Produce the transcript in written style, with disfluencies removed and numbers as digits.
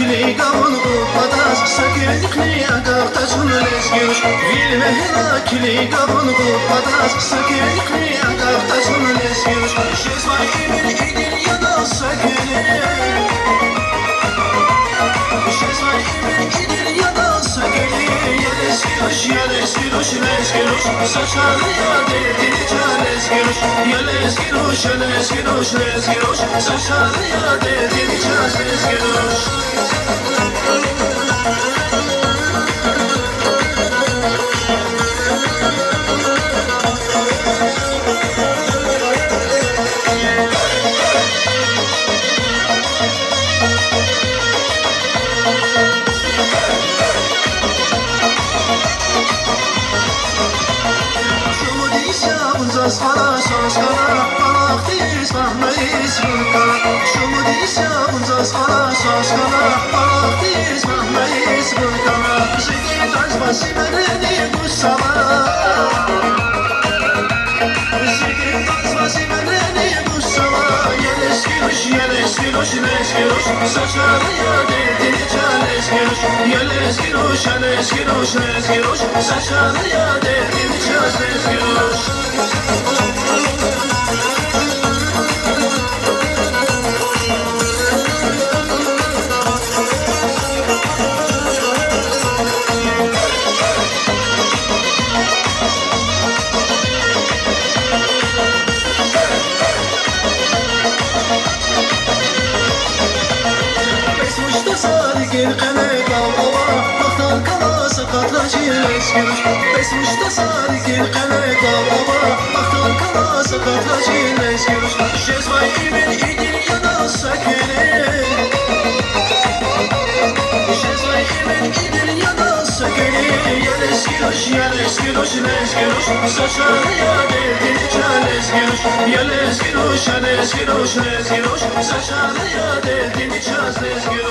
kili gavun kupadas Sakinlikli agaktasun lezgiruş Vilmehela kili gavun kupadas Sakinlikli agaktasun lezgiruş Şezvay imin idil yana sakini Şezvay imin idil yana sakini Yelezgiruş, lezgiruş Saçalı ya derdini çalezgiruş Yelezgiruş, lezgiruş Saçalı ya derdini çalezgiruş Skala, skala, balaktiz, mahmeyiz vulkana Şumu diyse bunca skala, skala, balaktiz, mahmeyiz vulkana Zeki tazbası meneni kussama Zeki tazbası meneni kussama Yelezgiruş, lezgiruş Saçalı ya derdini çalezgiruş Yelezgiruş, lezgiruş Saçalı ya derdini çalezgiruş Besmişte sadik el-qene qavava Axtar qala sakatlaci lezgiruş Şezvay imin idil yana sakini Şezvay imin idil yana sakini Yelezgiruş, lezgiruş Saçalı ya derdini çalezgiruş Yelezgiruş, lezgiruş Saçalı ya derdini çalezgiruş